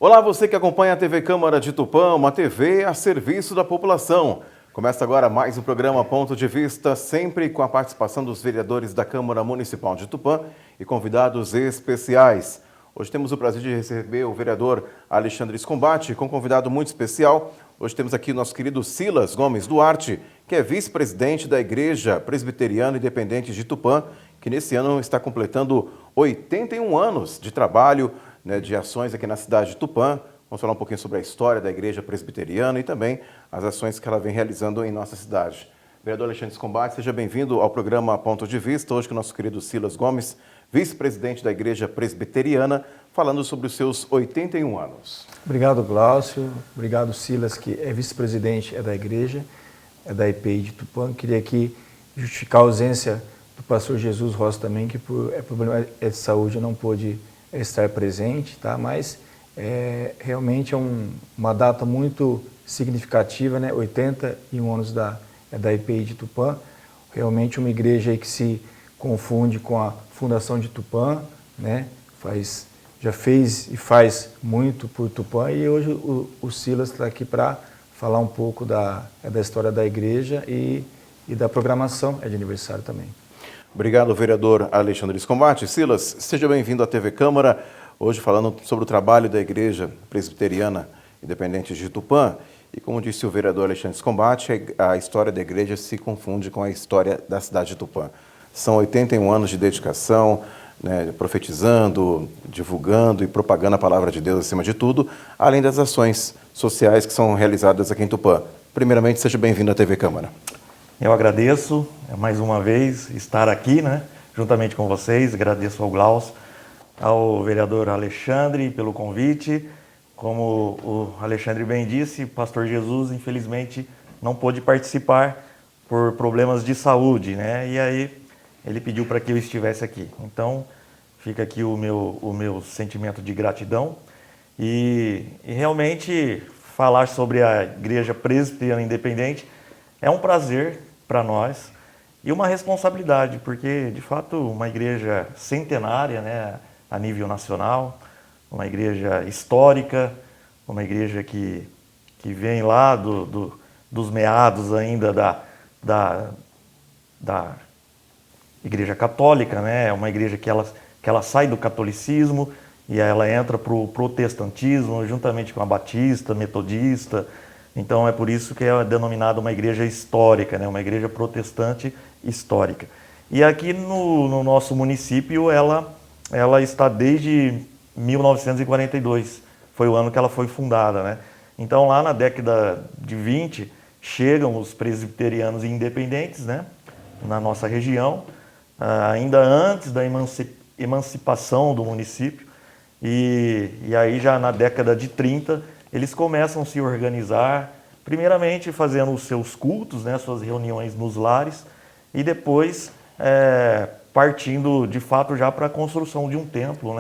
Olá, você que acompanha a TV Câmara de Tupã, uma TV a serviço da população. Começa agora mais um programa Ponto de Vista, sempre com a participação dos vereadores da Câmara Municipal de Tupã e convidados especiais. Hoje temos o prazer de receber o vereador Alexandre Scombate, com um convidado muito especial. Hoje temos aqui o nosso querido Silas Gomes Duarte, que é vice-presidente da Igreja Presbiteriana Independente de Tupã, que nesse ano está completando 81 anos de trabalho, de ações aqui na cidade de Tupã. Vamos falar um pouquinho sobre a história da Igreja Presbiteriana e também as ações que ela vem realizando em nossa cidade. Vereador Alexandre Scombate, seja bem-vindo ao programa Ponto de Vista, hoje com o nosso querido Silas Gomes, vice-presidente da Igreja Presbiteriana, falando sobre os seus 81 anos. Obrigado, Glaucio. Obrigado, Silas, que é vice-presidente da Igreja, é da IPI de Tupã. Queria aqui justificar a ausência do pastor Jesus Rossi também, que por problema de saúde não pôde estar presente, tá? Mas realmente é uma data muito significativa, né? 81 anos da IPI de Tupã, realmente uma igreja aí que se confunde com a Fundação de Tupã, né? Já fez e faz muito por Tupã, e hoje o Silas está aqui para falar um pouco da história da igreja e da programação, é de aniversário também. Obrigado, vereador Alexandre Scombate. Silas, seja bem-vindo à TV Câmara, hoje falando sobre o trabalho da Igreja Presbiteriana Independente de Tupã. E como disse o vereador Alexandre Scombate, a história da igreja se confunde com a história da cidade de Tupã. São 81 anos de dedicação, profetizando, divulgando e propagando a palavra de Deus acima de tudo, além das ações sociais que são realizadas aqui em Tupã. Primeiramente, seja bem-vindo à TV Câmara. Eu agradeço mais uma vez estar aqui, juntamente com vocês. Agradeço ao Glaucio, ao vereador Alexandre pelo convite. Como o Alexandre bem disse, o pastor Jesus, infelizmente, não pôde participar por problemas de saúde, E aí ele pediu para que eu estivesse aqui. Então, fica aqui o meu sentimento de gratidão. E realmente, falar sobre a Igreja Presbiteriana Independente é um prazer para nós e uma responsabilidade, porque, de fato, uma igreja centenária, a nível nacional, uma igreja histórica, uma igreja que vem lá dos meados ainda da Igreja Católica, É uma igreja que ela sai do catolicismo e ela entra para o protestantismo, juntamente com a batista, metodista. Então é por isso que é denominada uma igreja histórica, uma igreja protestante histórica. E aqui no nosso município ela está desde 1942, foi o ano que ela foi fundada, Então lá na década de 20 chegam os presbiterianos independentes, na nossa região, ainda antes da emancipação do município, e aí já na década de 30 eles começam a se organizar, primeiramente fazendo os seus cultos, suas reuniões nos lares, e depois partindo de fato já para a construção de um templo,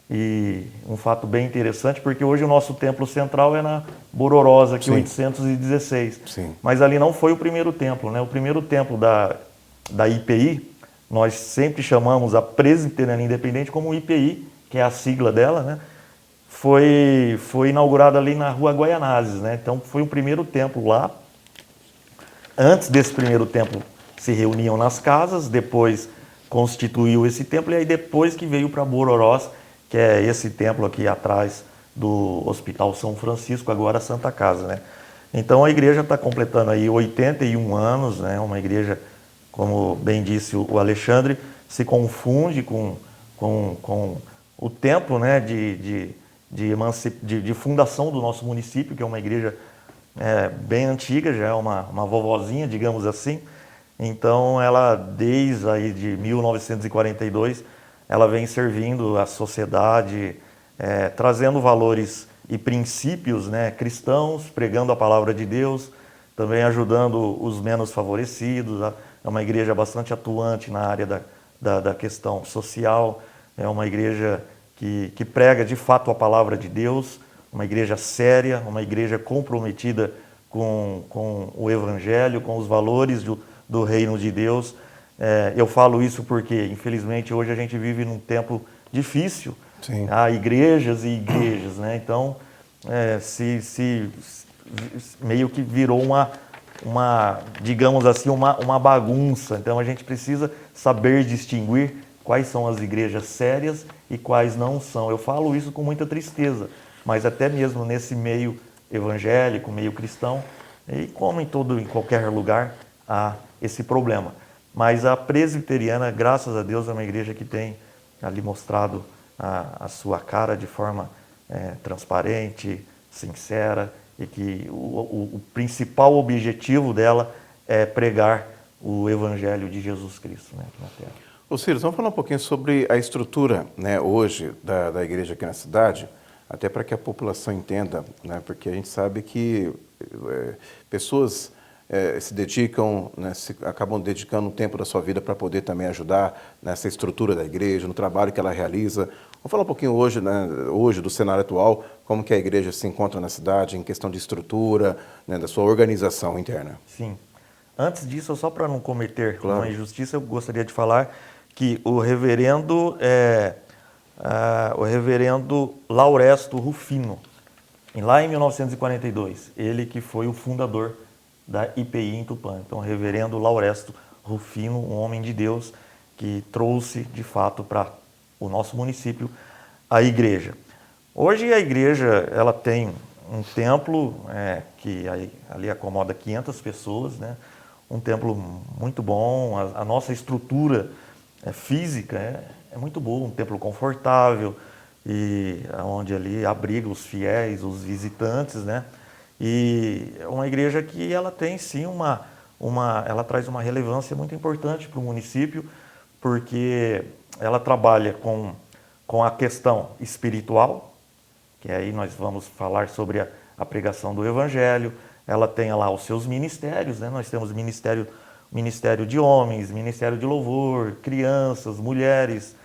E um fato bem interessante, porque hoje o nosso templo central é na Bororosa, aqui 816. Sim. Mas ali não foi o primeiro templo, O primeiro templo da IPI, nós sempre chamamos a Presbiteriana Independente como IPI, que é a sigla dela, foi inaugurado ali na Rua Guaianazes, Então foi o primeiro templo lá. Antes desse primeiro templo se reuniam nas casas, depois constituiu esse templo, e aí depois que veio para Bororós, que é esse templo aqui atrás do Hospital São Francisco, agora Santa Casa, Então a igreja está completando aí 81 anos, Uma igreja, como bem disse o Alexandre, se confunde com o tempo, de fundação do nosso município, que é uma igreja bem antiga, já é uma vovozinha, digamos assim. Então ela, desde aí de 1942, ela vem servindo a sociedade, trazendo valores e princípios cristãos, pregando a palavra de Deus, também ajudando os menos favorecidos. É uma igreja bastante atuante na área da questão social, é uma igreja que prega de fato a palavra de Deus, uma igreja séria, uma igreja comprometida com o Evangelho, com os valores do reino de Deus. Eu falo isso porque, infelizmente, hoje a gente vive num tempo difícil, Sim. Há igrejas e igrejas, né? Então, meio que virou digamos assim, uma bagunça. Então, a gente precisa saber distinguir quais são as igrejas sérias e quais não são. Eu falo isso com muita tristeza, mas até mesmo nesse meio evangélico, meio cristão, e como em qualquer lugar, há esse problema. Mas a presbiteriana, graças a Deus, é uma igreja que tem ali mostrado a sua cara de forma transparente, sincera, e que o principal objetivo dela é pregar o Evangelho de Jesus Cristo, né, aqui na Terra. Ô Ciro, vamos falar um pouquinho sobre a estrutura, né, hoje da igreja aqui na cidade, até para que a população entenda, né, porque a gente sabe que pessoas se dedicam, né, acabam dedicando um tempo da sua vida para poder também ajudar nessa estrutura da igreja, no trabalho que ela realiza. Vamos falar um pouquinho hoje, né, hoje do cenário atual, como que a igreja se encontra na cidade, em questão de estrutura, né, da sua organização interna. Sim. Antes disso, só para não cometer Claro. uma injustiça, eu gostaria de falar que o reverendo Lauresto Rufino, lá em 1942, ele que foi o fundador da IPI em Tupã. Então, o reverendo Lauresto Rufino, um homem de Deus que trouxe, de fato, para o nosso município a igreja. Hoje a igreja ela tem um templo que ali acomoda 500 pessoas, né? Um templo muito bom, a nossa estrutura física é muito boa, um templo confortável, e onde ali abriga os fiéis, os visitantes, né? E é uma igreja que ela tem sim ela traz uma relevância muito importante para o município, porque ela trabalha com a questão espiritual, que aí nós vamos falar sobre a pregação do Evangelho. Ela tem lá os seus ministérios, né? Nós temos ministério de homens, ministério de louvor, crianças, mulheres.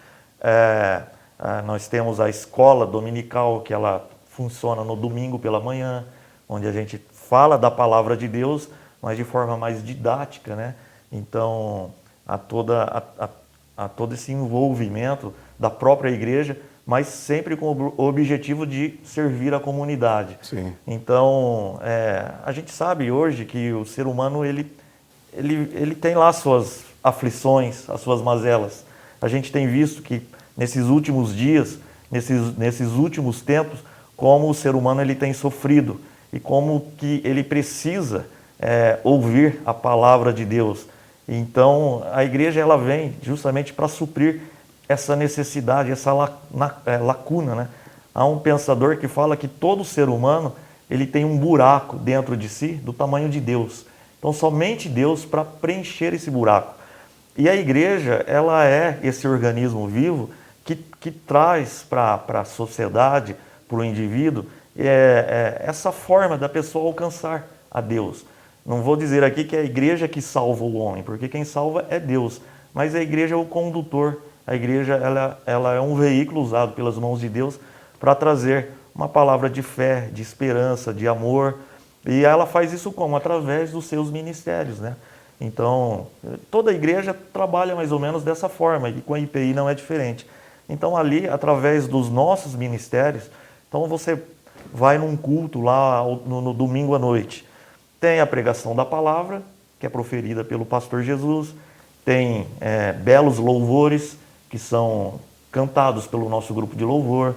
Nós temos a escola dominical, que ela funciona no domingo pela manhã, onde a gente fala da palavra de Deus, mas de forma mais didática, né? Então, há todo esse envolvimento da própria igreja, mas sempre com o objetivo de servir a comunidade. Sim. Então, a gente sabe hoje que o ser humano ele tem lá as suas aflições, as suas mazelas. A gente tem visto que nesses últimos dias, nesses últimos tempos, como o ser humano ele tem sofrido e como que ele precisa ouvir a palavra de Deus. Então, a igreja ela vem justamente para suprir essa necessidade, essa lacuna, né? Há um pensador que fala que todo ser humano ele tem um buraco dentro de si do tamanho de Deus. Então, somente Deus para preencher esse buraco. E a igreja ela é esse organismo vivo que traz para a sociedade, para o indivíduo, essa forma da pessoa alcançar a Deus. Não vou dizer aqui que é a igreja que salva o homem, porque quem salva é Deus, mas a igreja é o condutor. A igreja ela é um veículo usado pelas mãos de Deus para trazer uma palavra de fé, de esperança, de amor, e ela faz isso como? Através dos seus ministérios, né? Então, toda a igreja trabalha mais ou menos dessa forma, e com a IPI não é diferente. Então, ali, através dos nossos ministérios, então você vai num culto lá no domingo à noite, tem a pregação da palavra, que é proferida pelo pastor Jesus, tem belos louvores, que são cantados pelo nosso grupo de louvor,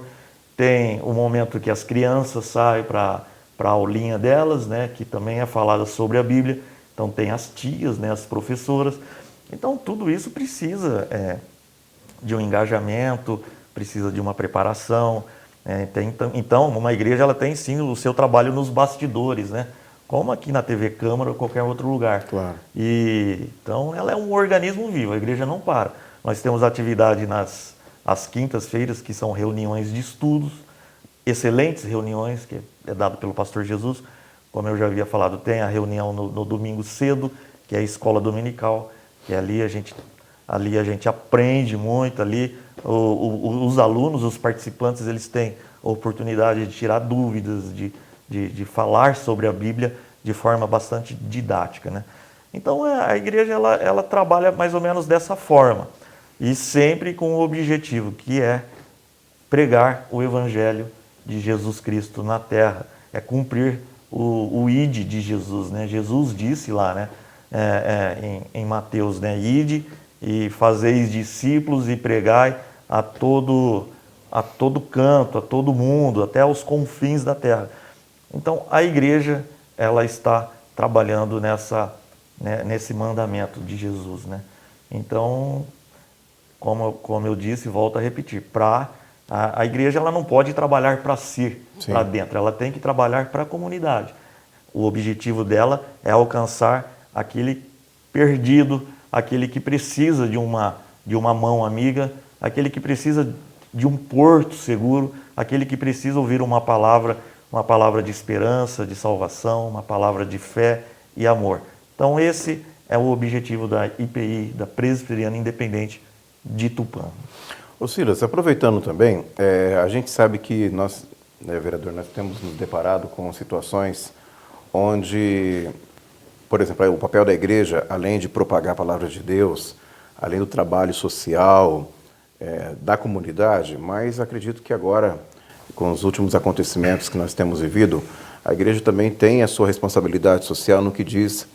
tem o momento que as crianças saem para a aulinha delas, né, que também é falada sobre a Bíblia, então tem as tias, né, as professoras, então tudo isso precisa de um engajamento, precisa de uma preparação, então uma igreja ela tem sim o seu trabalho nos bastidores, né, como aqui na TV Câmara ou qualquer outro lugar. Claro. Então ela é um organismo vivo, a igreja não para. Nós temos atividade às quintas-feiras, que são reuniões de estudos, excelentes reuniões, que é dado pelo pastor Jesus. Como eu já havia falado, tem a reunião no domingo cedo, que é a escola dominical, que ali a gente aprende muito, ali os alunos, os participantes, eles têm a oportunidade de tirar dúvidas, de falar sobre a Bíblia de forma bastante didática, né? Então a igreja ela trabalha mais ou menos dessa forma, e sempre com o objetivo, que é pregar o Evangelho de Jesus Cristo na terra, é cumprir o ide de Jesus, né? Jesus disse lá, né, em Mateus, né, ide e fazeis discípulos e pregai a todo canto, a todo mundo, até aos confins da terra. Então, a igreja, ela está trabalhando nesse mandamento de Jesus, né? Então, como eu disse, volto a repetir, a igreja ela não pode trabalhar para si, para dentro, ela tem que trabalhar para a comunidade. O objetivo dela é alcançar aquele perdido, aquele que precisa de uma mão amiga, aquele que precisa de um porto seguro, aquele que precisa ouvir uma palavra de esperança, de salvação, uma palavra de fé e amor. Então esse é o objetivo da IPI, da Presbiteriana Independente de Tupã. Ô Silas, aproveitando também, a gente sabe que nós, vereador, nós temos nos deparado com situações onde, por exemplo, o papel da igreja, além de propagar a palavra de Deus, além do trabalho social da comunidade, mas acredito que agora, com os últimos acontecimentos que nós temos vivido, a igreja também tem a sua responsabilidade social no que diz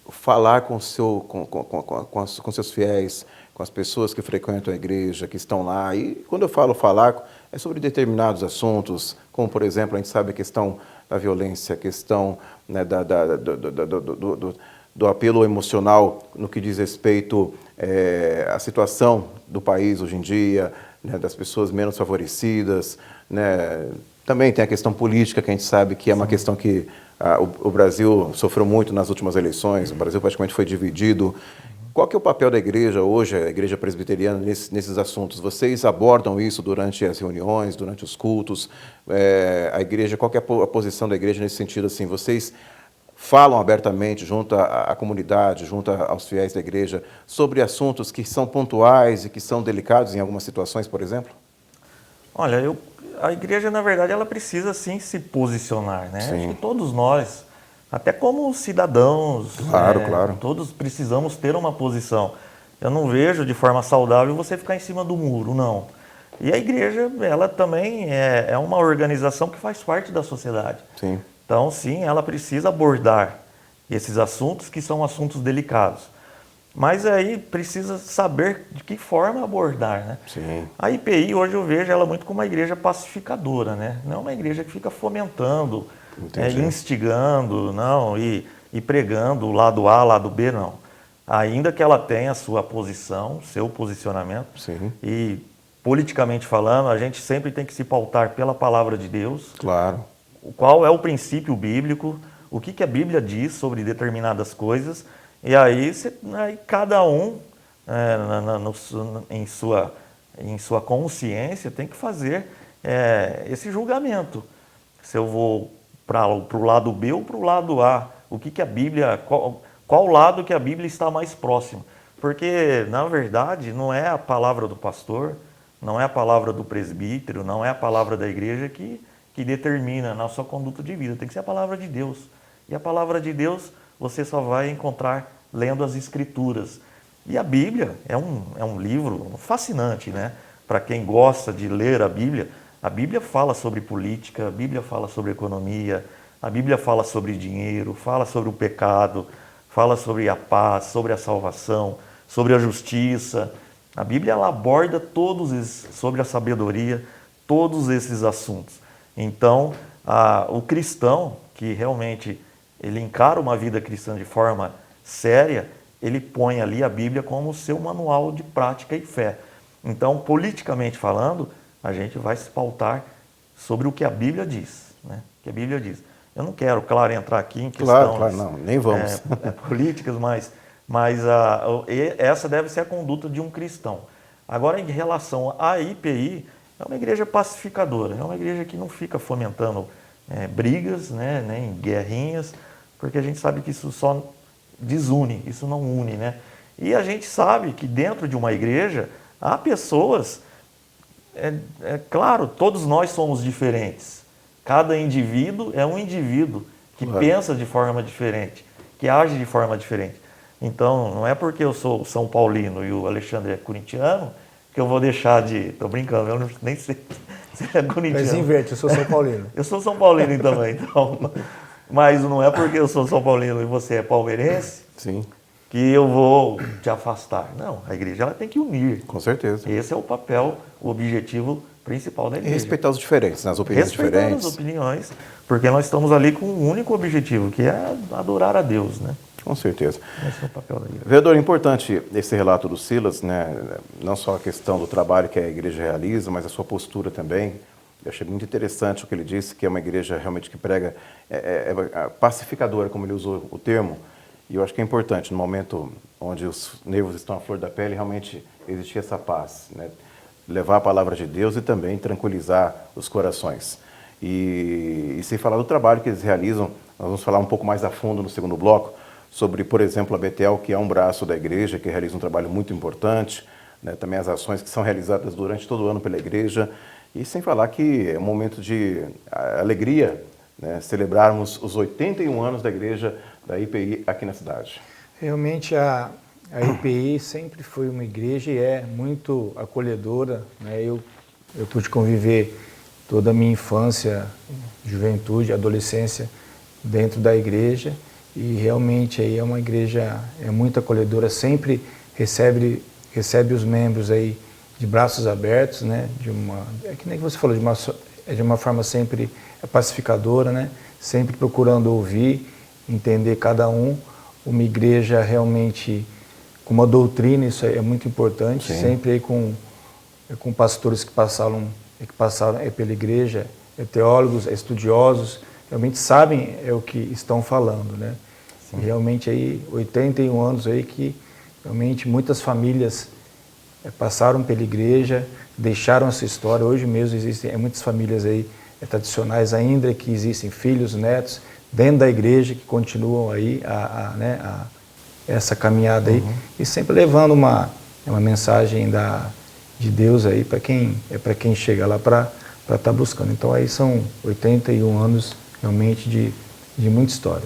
falar com seus fiéis, com as pessoas que frequentam a igreja, que estão lá. E quando eu falo falar, é sobre determinados assuntos, como, por exemplo, a gente sabe a questão da violência, a questão, né, do apelo emocional no que diz respeito à situação do país hoje em dia, né, das pessoas menos favorecidas, né. Também tem a questão política, que a gente sabe que é uma questão que o Brasil sofreu muito nas últimas eleições, o Brasil praticamente foi dividido. Qual que é o papel da igreja hoje, a igreja presbiteriana, nesses assuntos? Vocês abordam isso durante as reuniões, durante os cultos? A igreja, qual que é a posição da igreja nesse sentido? Assim, vocês falam abertamente junto à comunidade, junto aos fiéis da igreja, sobre assuntos que são pontuais e que são delicados em algumas situações, por exemplo? Olha, a igreja, na verdade, ela precisa sim se posicionar, né? Sim. Acho que todos nós, até como cidadãos, Claro. todos precisamos ter uma posição. Eu não vejo de forma saudável você ficar em cima do muro, não. E a igreja, ela também é uma organização que faz parte da sociedade. Sim. Então, sim, ela precisa abordar esses assuntos que são assuntos delicados. Mas aí precisa saber de que forma abordar, né? Sim. A IPI, hoje eu vejo ela muito como uma igreja pacificadora, né? Não é uma igreja que fica fomentando, instigando, não, e pregando o lado A, lado B, não. Ainda que ela tenha a sua posição, seu posicionamento, Sim. e politicamente falando, a gente sempre tem que se pautar pela palavra de Deus. Claro. Qual é o princípio bíblico, o que a Bíblia diz sobre determinadas coisas, e aí cada um, em sua consciência, tem que fazer esse julgamento. Se eu vou para o lado B ou para o lado A, o que a Bíblia, qual lado que a Bíblia está mais próximo? Porque, na verdade, não é a palavra do pastor, não é a palavra do presbítero, não é a palavra da igreja que determina a nossa conduta de vida. Tem que ser a palavra de Deus. E a palavra de Deus você só vai encontrar lendo as Escrituras. E a Bíblia é um livro fascinante, né? Para quem gosta de ler a Bíblia fala sobre política, a Bíblia fala sobre economia, a Bíblia fala sobre dinheiro, fala sobre o pecado, fala sobre a paz, sobre a salvação, sobre a justiça. A Bíblia ela aborda sobre a sabedoria, todos esses assuntos. Então, o cristão que realmente ele encara uma vida cristã de forma séria, ele põe ali a Bíblia como seu manual de prática e fé. Então, politicamente falando, a gente vai se pautar sobre o que a Bíblia diz, né? O que a Bíblia diz. Eu não quero, claro, entrar aqui em questões Claro, não, nem vamos. Políticas, mas essa deve ser a conduta de um cristão. Agora, em relação à IPI, é uma igreja pacificadora, é uma igreja que não fica fomentando brigas, né, nem guerrinhas, porque a gente sabe que isso só desune, isso não une, né? E a gente sabe que dentro de uma igreja há pessoas, claro, todos nós somos diferentes. Cada indivíduo é um indivíduo que pensa de forma diferente, que age de forma diferente. Então, não é porque eu sou São Paulino e o Alexandre é corintiano, que eu vou deixar de... Tô brincando, eu nem sei se é corintiano. Mas inverte, eu sou São Paulino. Eu sou São Paulino também, então. Mas não é porque eu sou São Paulino e você é palmeirense Sim, que eu vou te afastar. Não, a igreja ela tem que unir. com certeza. Esse é o papel, o objetivo principal da E igreja. respeitar os diferentes, né? As opiniões Respeitando diferentes. as opiniões, porque nós estamos ali com um único objetivo, que é adorar a Deus, né? Com certeza. Esse é o papel da igreja. Vereador, importante esse relato do Silas, né? Não só a questão do trabalho que a igreja realiza, mas a sua postura também. Eu achei muito interessante o que ele disse, que é uma igreja realmente que prega, é pacificadora, como ele usou o termo. E eu acho que é importante, no momento onde os nervos estão à flor da pele, realmente existir essa paz, né? Levar a palavra de Deus e também tranquilizar os corações. E sem falar do trabalho que eles realizam, nós vamos falar um pouco mais a fundo no segundo bloco, sobre, por exemplo, a Betel, que é um braço da igreja, que realiza um trabalho muito importante, né? Também as ações que são realizadas durante todo o ano pela igreja, e sem falar que é um momento de alegria, né? Celebrarmos os 81 anos da igreja da IPI aqui na cidade. Realmente a IPI sempre foi uma igreja e é muito acolhedora, né? Eu pude conviver toda a minha infância, juventude, adolescência dentro da igreja e realmente aí é uma igreja muito acolhedora, sempre recebe os membros aí de braços abertos, né? É que nem você falou, de uma forma sempre pacificadora, né? Sempre procurando ouvir, entender cada um. Uma igreja realmente com uma doutrina, isso é muito importante. Sim. Sempre aí com pastores que passaram pela igreja, teólogos, estudiosos, realmente sabem o que estão falando, né? Sim. Realmente aí 81 anos aí que realmente muitas famílias passaram pela igreja, deixaram essa história. Hoje mesmo existem muitas famílias aí tradicionais ainda, que existem filhos, netos, dentro da igreja, que continuam aí essa caminhada aí, e sempre levando uma mensagem de Deus aí para quem chega lá para estar buscando. Então aí são 81 anos realmente de muita história.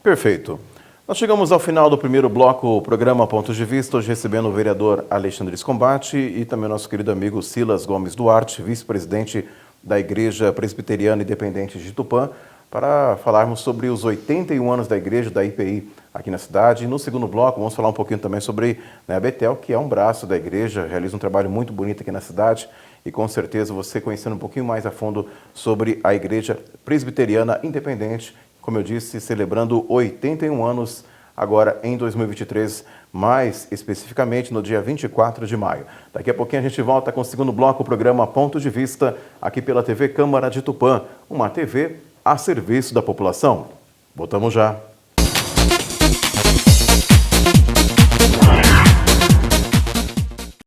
Perfeito. Nós chegamos ao final do primeiro bloco, o programa Pontos de Vista, hoje recebendo o vereador Alexandre Scombate e também o nosso querido amigo Silas Gomes Duarte, vice-presidente da Igreja Presbiteriana Independente de Tupã, para falarmos sobre os 81 anos da igreja, da IPI, aqui na cidade. E no segundo bloco, vamos falar um pouquinho também sobre a Betel, que é um braço da igreja, realiza um trabalho muito bonito aqui na cidade. E com certeza você conhecendo um pouquinho mais a fundo sobre a Igreja Presbiteriana Independente, como eu disse, celebrando 81 anos agora em 2023, mais especificamente no dia 24 de maio. Daqui a pouquinho a gente volta com o segundo bloco, o programa Ponto de Vista, aqui pela TV Câmara de Tupã, uma TV a serviço da população. Voltamos já.